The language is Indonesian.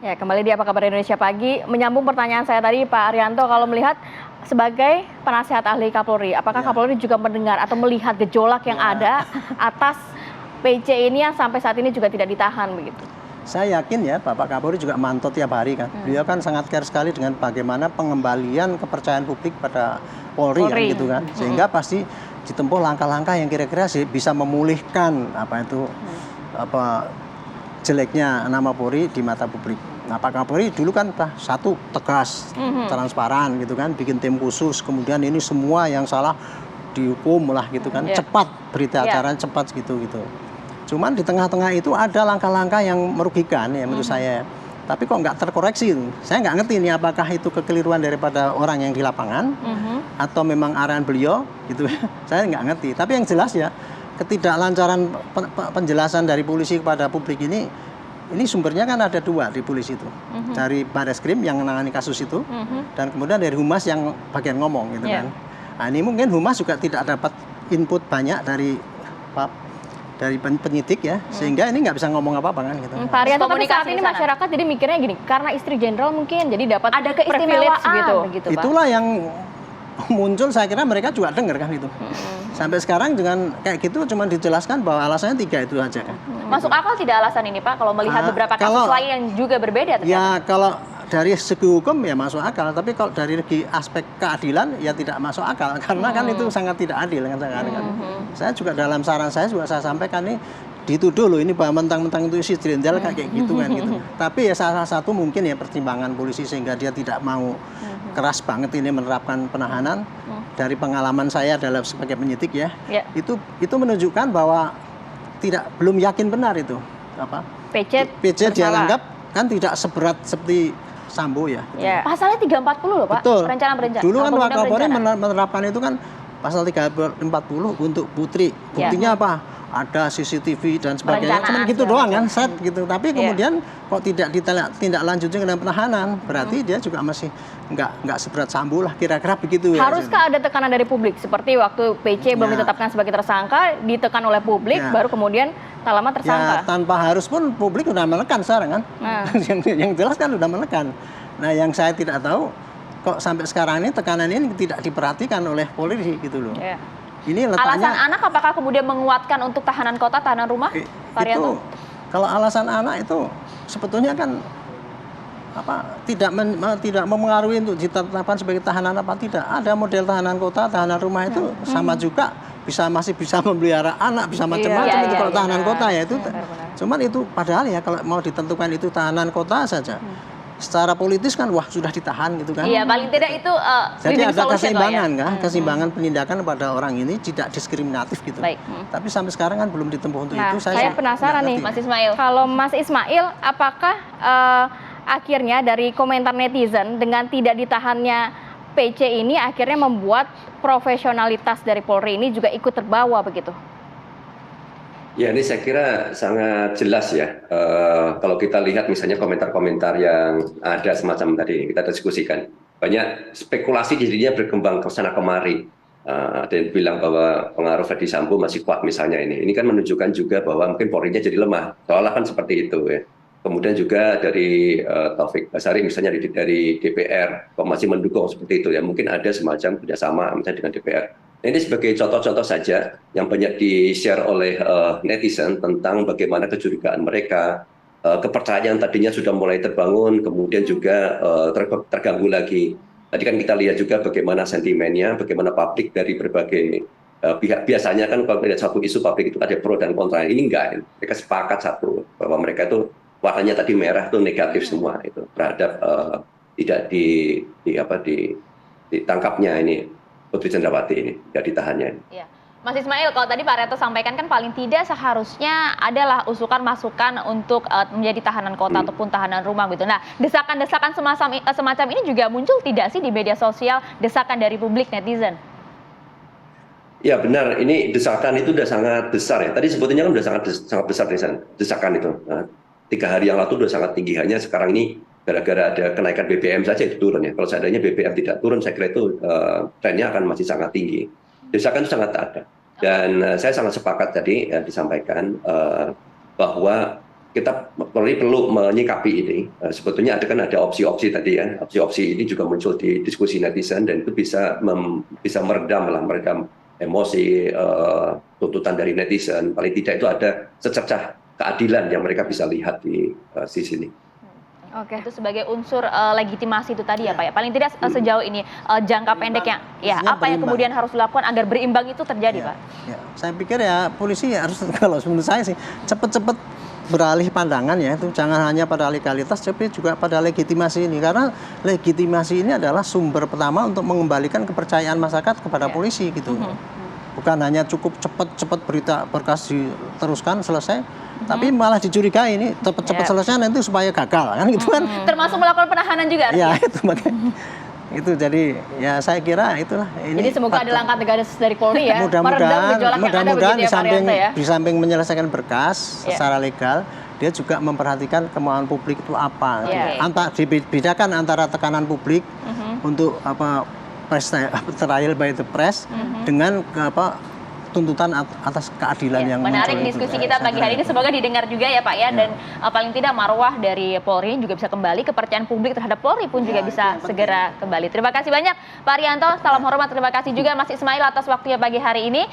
Ya, kembali di Apa Kabar Indonesia Pagi. Menyambung pertanyaan saya tadi, Pak Arianto, kalau melihat sebagai penasihat ahli Kapolri, apakah Kapolri juga mendengar atau melihat gejolak yang ada atas PC ini yang sampai saat ini juga tidak ditahan begitu? Saya yakin ya, Bapak Kapolri juga mantau tiap hari kan. Beliau kan sangat care sekali dengan bagaimana pengembalian kepercayaan publik pada Polri. Kan gitu kan. Sehingga pasti ditempuh langkah-langkah yang kira-kira bisa memulihkan jeleknya nama Polri di mata publik. Nah, Pak Kapolri dulu kan satu tegas, transparan gitu kan, bikin tim khusus, kemudian ini semua yang salah dihukum lah gitu kan, cepat berita acaranya cepat gitu. Cuman di tengah-tengah itu ada langkah-langkah yang merugikan ya menurut saya. Tapi kok nggak terkoreksi? Saya nggak ngerti ini apakah itu kekeliruan daripada orang yang di lapangan atau memang arahan beliau gitu. Saya nggak ngerti. Tapi yang jelas ya ketidaklancaran penjelasan dari polisi kepada publik ini sumbernya kan ada dua di polisi itu, dari Barreskrim yang menangani kasus itu, dan kemudian dari Humas yang bagian ngomong gitu kan. Nah ini mungkin Humas juga tidak dapat input banyak dari penyidik ya, sehingga ini nggak bisa ngomong apa-apa kan gitu. Pak Arianto, tapi saat ini masyarakat jadi mikirnya gini, karena istri jenderal mungkin jadi dapat ada keistimewaan gitu, Pak. Itulah yang muncul, saya kira mereka juga dengar kan itu. Sampai sekarang dengan kayak gitu cuma dijelaskan bahwa alasannya 3 itu aja kan. Masuk akal tidak alasan ini, Pak, kalau melihat beberapa kasus lain yang juga berbeda ternyata? Ya kalau dari segi hukum ya masuk akal, tapi kalau dari segi aspek keadilan ya tidak masuk akal, karena kan itu sangat tidak adil kan. Saya juga dalam saran saya juga saya sampaikan nih, dituduh loh ini bahwa mentang-mentang itu isi jenderal kayak gitu kan gitu. Tapi ya salah satu mungkin ya pertimbangan polisi sehingga dia tidak mau keras banget ini menerapkan penahanan. Dari pengalaman saya dalam sebagai penyidik ya, itu menunjukkan bahwa belum yakin benar itu PC dia anggap kan tidak seberat seperti Sambo ya. Pasalnya 340 loh Pak. Betul. Rencana berencana. Dulu kan Wakapolri menerapkan itu kan pasal 340 untuk Putri. Buktinya apa? Ada CCTV dan sebagainya. Cuma gitu doang kan, set gitu. Tapi kemudian kok tidak ditindaklanjuti dengan penahanan, berarti dia juga masih nggak seberat Sambo lah, kira-kira begitu ya. Haruskah ada tekanan dari publik seperti waktu PC belum ditetapkan sebagai tersangka, ditekan oleh publik, baru kemudian tak lama tersangka? Ya, tanpa harus pun publik udah menekan sekarang kan. Yang jelas kan udah menekan. Nah, yang saya tidak tahu kok sampai sekarang ini tekanan ini tidak diperhatikan oleh polisi gitu loh. Ini letaknya, alasan anak apakah kemudian menguatkan untuk tahanan kota, tahanan rumah, Pak Arianto? Kalau alasan anak itu sebetulnya kan tidak mempengaruhi untuk ditetapkan sebagai tahanan apa tidak. Ada model tahanan kota, tahanan rumah itu sama juga masih bisa memelihara anak, bisa macam-macam itu kalau tahanan kota ya itu. Cuman itu padahal ya kalau mau ditentukan itu tahanan kota saja. Secara politis kan sudah ditahan gitu kan. Iya, paling tidak itu jadi ada keseimbangan kan, keseimbangan penindakan pada orang ini tidak diskriminatif gitu. Tapi sampai sekarang kan belum ditempuh untuk itu. Saya penasaran nih, Mas Ismail. Kalau Mas Ismail, apakah akhirnya dari komentar netizen dengan tidak ditahannya PC ini akhirnya membuat profesionalitas dari Polri ini juga ikut terbawa begitu? Ya, ini saya kira sangat jelas ya. Kalau kita lihat misalnya komentar-komentar yang ada semacam tadi kita diskusikan, banyak spekulasi jadinya berkembang ke sana kemari. Ada yang bilang bahwa pengaruh Ferdy Sambo masih kuat misalnya ini. Ini kan menunjukkan juga bahwa mungkin Polri-nya jadi lemah. Seolah kan seperti itu ya. Kemudian juga dari Taufik Basari misalnya dari DPR kok masih mendukung seperti itu ya. Mungkin ada semacam kerjasama misalnya dengan DPR. Nah, ini sebagai contoh-contoh saja yang banyak di-share oleh netizen tentang bagaimana kecurigaan mereka, kepercayaan tadinya sudah mulai terbangun, kemudian juga terganggu lagi. Tadi kan kita lihat juga bagaimana sentimennya, bagaimana publik dari berbagai pihak. Biasanya kan kalau ada satu isu publik itu ada pro dan kontra. Ini enggak, mereka sepakat satu bahwa mereka itu warnanya tadi merah itu negatif semua itu terhadap tidak ditangkapnya ini Putri Chandrawati ini, tidak ditahannya. Iya. Mas Ismail, kalau tadi Pak Arianto sampaikan kan paling tidak seharusnya adalah usukan masukan untuk menjadi tahanan kota ataupun tahanan rumah gitu. Nah, desakan-desakan semacam ini juga muncul tidak sih di media sosial, desakan dari publik netizen? Ya benar, ini desakan itu sudah sangat besar ya. Tadi sebetulnya kan sudah sangat besar desakan itu. 3 hari yang lalu sudah sangat tinggi, hanya sekarang ini gara-gara ada kenaikan BBM saja itu turun ya. Kalau seandainya BBM tidak turun, saya kira itu trennya akan masih sangat tinggi. Desakan itu sangat ada. Dan saya sangat sepakat tadi disampaikan bahwa kita perlu menyikapi ini. Sebetulnya ada opsi-opsi tadi ya, opsi-opsi ini juga muncul di diskusi netizen dan itu bisa meredam emosi, tuntutan dari netizen. Paling tidak itu ada secercah keadilan yang mereka bisa lihat di sini. Oke, itu sebagai unsur legitimasi itu tadi ya Pak ya. Paling tidak sejauh ini jangka pendeknya ya Isinya apa yang berimbang. kemudian harus dilakukan agar berimbang itu terjadi Pak. Ya, saya pikir ya polisi harus kalau menurut saya sih cepet-cepet beralih pandangan ya, itu jangan hanya pada legalitas tapi juga pada legitimasi ini, karena legitimasi ini adalah sumber pertama untuk mengembalikan kepercayaan masyarakat kepada polisi gitu. Bukan hanya cukup cepat berita berkas diteruskan selesai, tapi malah dicurigai ini cepat selesai nanti supaya gagal kan gitu kan. Termasuk melakukan penahanan juga Ya artinya. itu makanya. Itu jadi ya saya kira itulah ini. Jadi semoga ada langkah tegas dari Polri ya. meredam Mudah-mudahan gejolak yang ada begitu ya, Pak Arianto ya. di samping menyelesaikan berkas secara legal, dia juga memperhatikan kemauan publik itu apa. Dibedakan antara tekanan publik untuk trial by the press dengan tuntutan atas keadilan yang menarik muncul diskusi itu. kita pagi hari ini, semoga didengar juga ya Pak ya, dan paling tidak marwah dari Polri juga bisa kembali, kepercayaan publik terhadap Polri pun juga bisa segera kembali. Terima kasih banyak Pak Arianto, salam hormat, terima kasih juga Mas Ismail atas waktunya pagi hari ini.